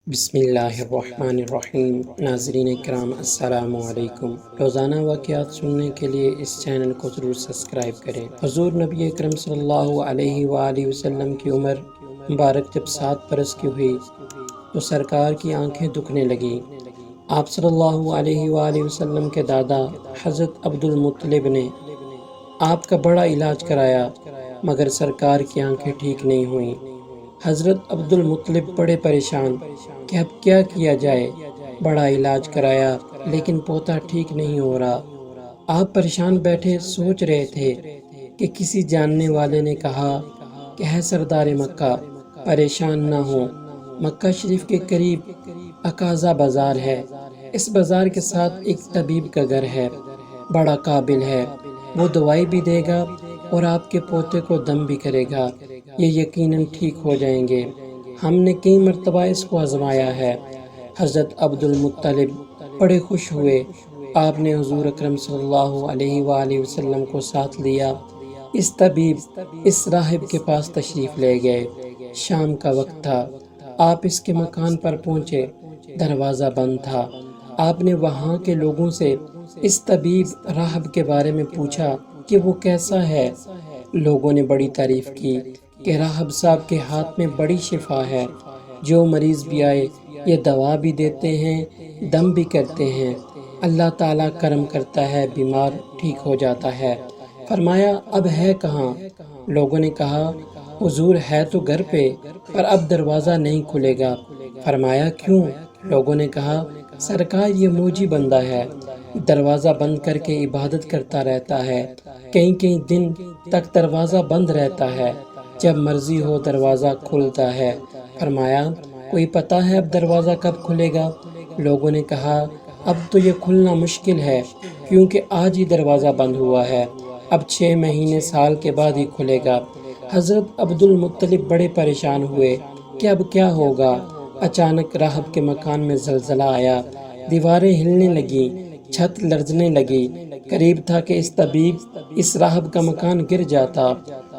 بسم اللہ الرحمن الرحیم۔ ناظرین کرام السلام علیکم۔ روزانہ واقعات سننے کے لیے اس چینل کو ضرور سبسکرائب کریں۔ حضور نبی اکرم صلی اللہ علیہ وآلہ وسلم کی عمر مبارک جب 7 برس کی ہوئی تو سرکار کی آنکھیں دکھنے لگیں۔ آپ صلی اللہ علیہ وآلہ وسلم کے دادا حضرت عبد المطلب نے آپ کا بڑا علاج کرایا مگر سرکار کی آنکھیں ٹھیک نہیں ہوئیں۔ حضرت عبد المطلب بڑے پریشان کہ اب کیا کیا جائے، بڑا علاج کرایا لیکن پوتا ٹھیک نہیں ہو رہا۔ آپ پریشان بیٹھے سوچ رہے تھے کہ کسی جاننے والے نے کہا کہ ہے سردار مکہ پریشان نہ ہو، مکہ شریف کے قریب عکازہ بازار ہے، اس بازار کے ساتھ ایک طبیب کا گھر ہے، بڑا قابل ہے، وہ دوائی بھی دے گا اور آپ کے پوتے کو دم بھی کرے گا، یہ یقیناً ٹھیک ہو جائیں گے۔ ہم نے کئی مرتبہ اس کو آزمایا ہے۔ حضرت عبد المطلب بڑے خوش ہوئے۔ آپ نے حضور اکرم صلی اللہ علیہ وآلہ وسلم کو ساتھ لیا۔ اس طبیب، اس راہب کے پاس تشریف لے گئے۔ شام کا وقت تھا۔ آپ اس کے مکان پر پہنچے، دروازہ بند تھا۔ آپ نے وہاں کے لوگوں سے اس طبیب راہب کے بارے میں پوچھا کہ وہ کیسا ہے۔ لوگوں نے بڑی تعریف کی کہ راہب صاحب کے ہاتھ میں بڑی شفا ہے، جو مریض بھی آئے یہ دوا بھی دیتے ہیں، دم بھی کرتے ہیں، اللہ تعالیٰ کرم کرتا ہے، بیمار ٹھیک ہو جاتا ہے۔ فرمایا اب ہے کہاں؟ لوگوں نے کہا حضور ہے تو گھر پہ پر اب دروازہ نہیں کھلے گا۔ فرمایا کیوں؟ لوگوں نے کہا سرکار یہ موجی بندہ ہے، دروازہ بند کر کے عبادت کرتا رہتا ہے، کئی دن تک دروازہ بند رہتا ہے، جب مرضی ہو دروازہ کھلتا ہے۔ فرمایا کوئی پتہ ہے اب دروازہ کب کھلے گا؟ لوگوں نے کہا اب تو یہ کھلنا مشکل ہے کیونکہ آج ہی دروازہ بند ہوا ہے، اب 6 مہینے سال کے بعد ہی کھلے گا۔ حضرت عبد المطلب بڑے پریشان ہوئے کہ اب کیا ہوگا۔ اچانک راہب کے مکان میں زلزلہ آیا، دیواریں ہلنے لگیں، چھت لرزنے لگی۔ قریب تھا کہ اس طبیب، اس راہب کا مکان گر جاتا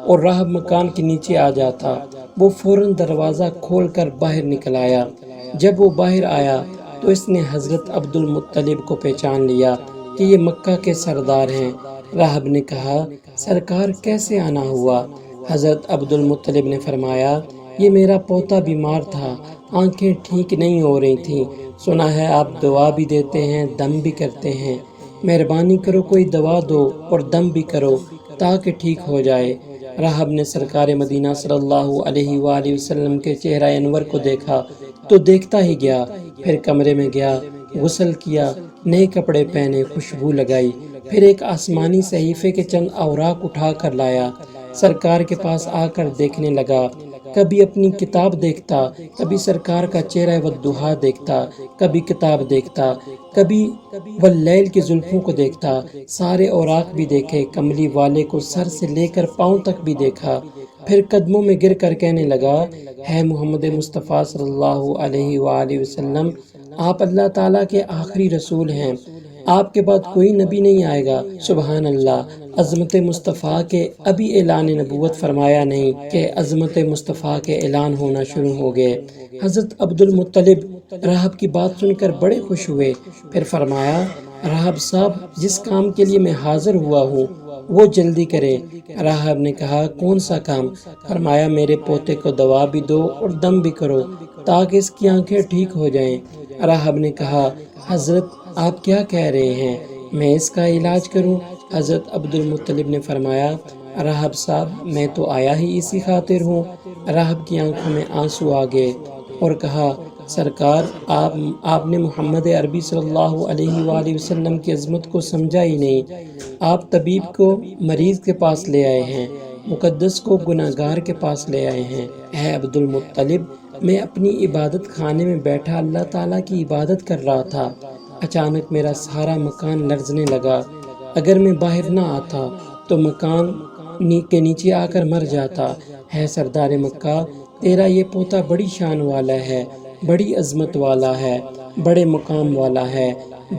اور راہب مکان کے نیچے آ جاتا۔ وہ فوراً دروازہ کھول کر باہر نکل آیا۔ جب وہ باہر آیا تو اس نے حضرت عبد المطلب کو پہچان لیا کہ یہ مکہ کے سردار ہیں۔ راہب نے کہا سرکار کیسے آنا ہوا؟ حضرت عبد المطلب نے فرمایا یہ میرا پوتا بیمار تھا، آنکھیں ٹھیک نہیں ہو رہی تھیں، سنا ہے آپ دوا بھی دیتے ہیں، دم بھی کرتے ہیں، مہربانی کرو کوئی دوا دو اور دم بھی کرو تاکہ ٹھیک ہو جائے۔ راہب نے سرکار مدینہ صلی اللہ علیہ وآلہ وسلم کے چہرہ انور کو دیکھا تو دیکھتا ہی گیا، پھر کمرے میں گیا، غسل کیا، نئے کپڑے پہنے، خوشبو لگائی، پھر ایک آسمانی صحیفے کے چند اوراق اٹھا کر لایا، سرکار کے پاس آ کر دیکھنے لگا۔ کبھی اپنی کتاب دیکھتا، کبھی سرکار کا چہرہ والضحیٰ دیکھتا، کبھی کتاب دیکھتا، کبھی واللیل کی زلفوں کو دیکھتا، سارے اوراق بھی دیکھے، کملی والے کو سر سے لے کر پاؤں تک بھی دیکھا، پھر قدموں میں گر کر کہنے لگا ہے محمد مصطفیٰ صلی اللہ علیہ وآلہ وسلم، آپ اللہ تعالیٰ کے آخری رسول ہیں، آپ کے بعد کوئی نبی نہیں آئے گا۔ سبحان اللہ، عظمت مصطفیٰ کے ابھی اعلان نبوت فرمایا نہیں کہ عظمت مصطفیٰ کے اعلان ہونا شروع ہو گئے۔ حضرت عبد المطلب راہب کی بات سن کر بڑے خوش ہوئے، پھر فرمایا راہب صاحب جس کام کے لیے میں حاضر ہوا ہوں وہ جلدی کریں۔ راہب نے کہا کون سا کام؟ فرمایا میرے پوتے کو دوا بھی دو اور دم بھی کرو تاکہ اس کی آنکھیں ٹھیک ہو جائیں۔ راہب نے کہا حضرت آپ کیا کہہ رہے ہیں، میں اس کا علاج کروں؟ حضرت عبد المطلب نے فرمایا راہب صاحب میں تو آیا ہی اسی خاطر ہوں۔ راہب کی آنکھوں میں آنسو آ گئے اور کہا سرکار آپ نے محمد عربی صلی اللہ علیہ وآلہ وسلم کی عظمت کو سمجھا ہی نہیں۔ آپ طبیب کو مریض کے پاس لے آئے ہیں، مقدس کو گناہگار کے پاس لے آئے ہیں۔ اے عبد المطلب میں اپنی عبادت خانے میں بیٹھا اللہ تعالیٰ کی عبادت کر رہا تھا، اچانک میرا سارا مکان لرزنے لگا، اگر میں باہر نہ آتا تو مکان کے نیچے آ کر مر جاتا۔ ہے سردار مکہ تیرا یہ پوتا بڑی شان والا ہے، بڑی عظمت والا ہے، بڑے مقام والا ہے،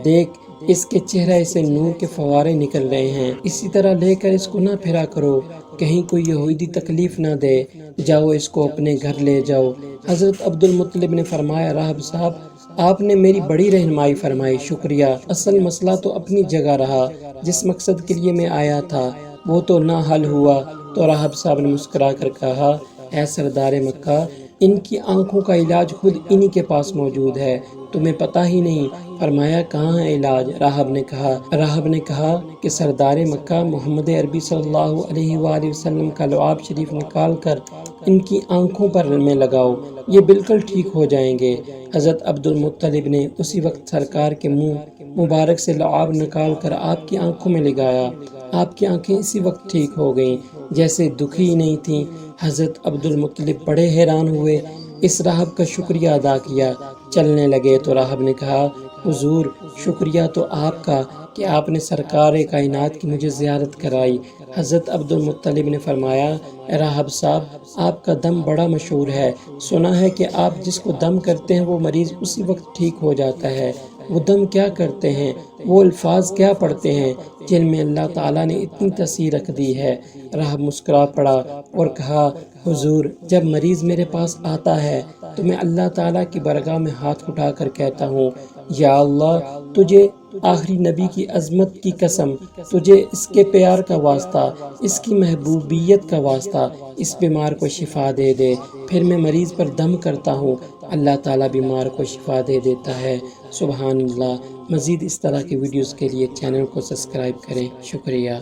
دیکھ اس کے چہرے سے نور کے فوارے نکل رہے ہیں، اسی طرح لے کر اس کو نہ پھرا کرو کہیں کوئی یہودی تکلیف نہ دے، جاؤ اس کو اپنے گھر لے جاؤ۔ حضرت عبد المطلب نے فرمایا راہب صاحب آپ نے میری بڑی رہنمائی فرمائی، شکریہ۔ اصل مسئلہ تو اپنی جگہ رہا، جس مقصد کے لیے میں آیا تھا وہ تو نہ حل ہوا۔ تو راہب صاحب نے مسکرا کر کہا اے سردار مکہ، ان کی آنکھوں کا علاج خود انہی کے پاس موجود ہے، تمہیں پتہ ہی نہیں۔ فرمایا کہاں ہے علاج؟ راہب نے کہا کہ سردار مکہ محمد عربی صلی اللہ علیہ وآلہ وسلم کا لعاب شریف نکال کر ان کی آنکھوں پر میں لگاؤ، یہ بالکل ٹھیک ہو جائیں گے۔ حضرت عبد المطلب نے اسی وقت سرکار کے منہ مبارک سے لعاب نکال کر آپ کی آنکھوں میں لگایا، آپ کی آنکھیں اسی وقت ٹھیک ہو گئیں، جیسے دکھی ہی نہیں تھیں۔ حضرت عبد المطلب بڑے حیران ہوئے، اس راہب کا شکریہ ادا کیا، چلنے لگے تو راہب نے کہا حضور شکریہ تو آپ کا کہ آپ نے سرکار کائنات کی مجھے زیارت کرائی۔ حضرت عبد المطلب نے فرمایا اے راہب صاحب آپ کا دم بڑا مشہور ہے، سنا ہے کہ آپ جس کو دم کرتے ہیں وہ مریض اسی وقت ٹھیک ہو جاتا ہے، وہ دم کیا کرتے ہیں، وہ الفاظ کیا پڑھتے ہیں جن میں اللہ تعالیٰ نے اتنی تاثیر رکھ دی ہے؟ راہب مسکرا پڑا اور کہا حضور جب مریض میرے پاس آتا ہے تو میں اللہ تعالیٰ کی بارگاہ میں ہاتھ اٹھا کر کہتا ہوں یا اللہ تجھے آخری نبی کی عظمت کی قسم، تجھے اس کے پیار کا واسطہ، اس کی محبوبیت کا واسطہ اس بیمار کو شفا دے دے۔ پھر میں مریض پر دم کرتا ہوں، اللہ تعالیٰ بیمار کو شفا دے دیتا ہے۔ سبحان اللہ۔ مزید اس طرح کی ویڈیوز کے لیے چینل کو سبسکرائب کریں، شکریہ۔